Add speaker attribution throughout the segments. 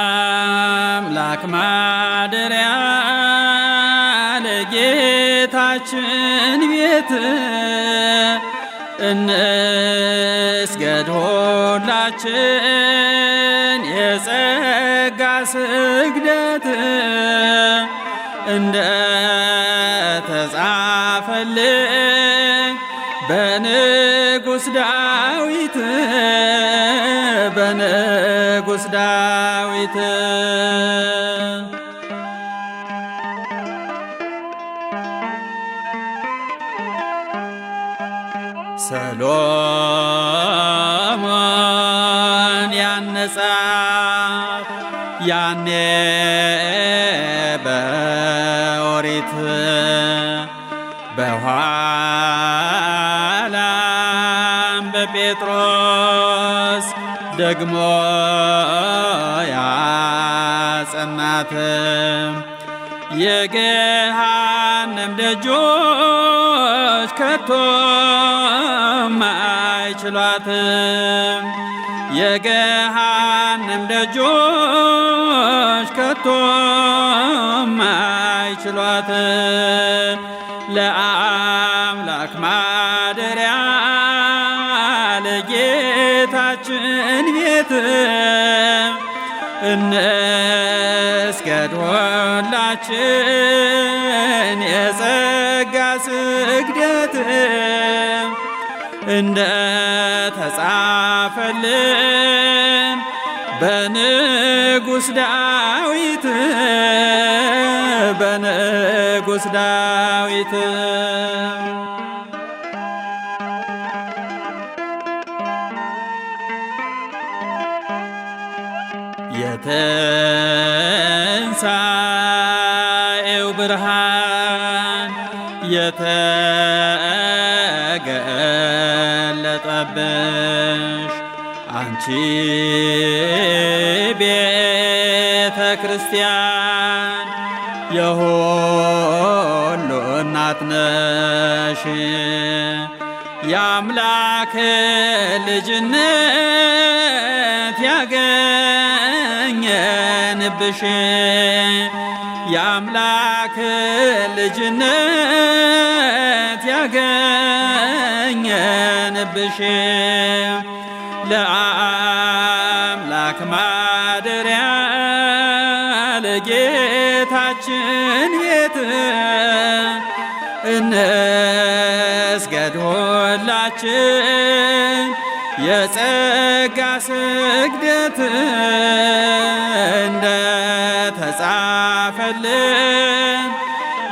Speaker 1: ለአምላክ ማደሪያ ለጌታችን ቤት እንስገድ ሁላችን የጸጋ ስግደት እንደ ተጻፈልን በንጉሥ ዳዊት በንጉሥ ዳዊት ሰሎሞን ያነጻት ያኔ በኦሪት በኋላም በጴጥሮስ ደግሞ ያጸናት የገሃነም ደጆች ከቶም አይችሏትም የገሃነም ደጆች ከቶም አይችሏትም ለአምላክ ማደሪያ ለጌታችን ቤት እንስገድ ሁላችን የጸጋ ስግደት እንደ ተጻፈልን በንጉሥ ዳዊት በንጉሥ ዳዊት የትንሣኤው ብርሃን የተገለጠብሽ አንቺ ቤተ ክርስቲያን የሁሉ እናት ነሽ የአምላክ ልጅነት ያገኘንብሽ የአምላክ ልጅነት ያገኘንብሽ ለአምላክ ማደሪያ ለጌታችን ቤት እንስገድ ሁላችን የጸጋ ስግደት እንደ ተጻፈልን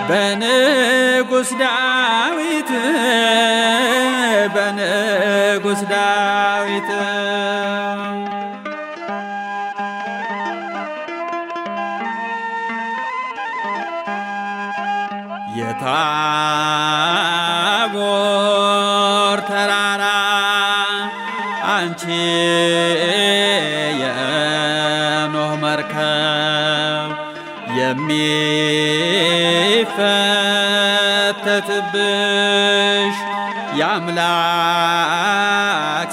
Speaker 1: በንጉሥ ዳዊት በንጉሥ ዳዊት የታቦር ተራራ አንቺ የኖህ መርከብ የሚፈተትብሽ የአምላክ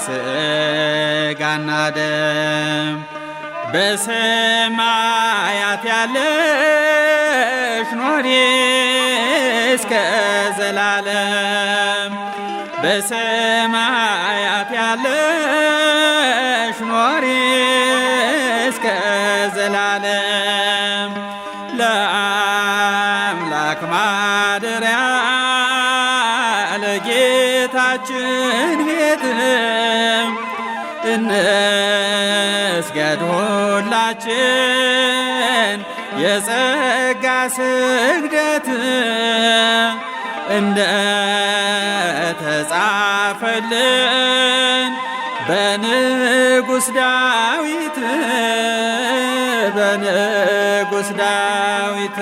Speaker 1: ሥጋና ደም በሰማያት ያለሽ ኖሪ እስከ ዘላለም በሰማያት ያለሽ ኖሪ እስከ ዘላለም ለአምላክ ማደሪያ ለጌታችን ቤት እንስገድ ሁላችን የጸጋ ስግደት እንደ ተጻፈልን በንጉሥ ዳዊት በንጉሥ ዳዊት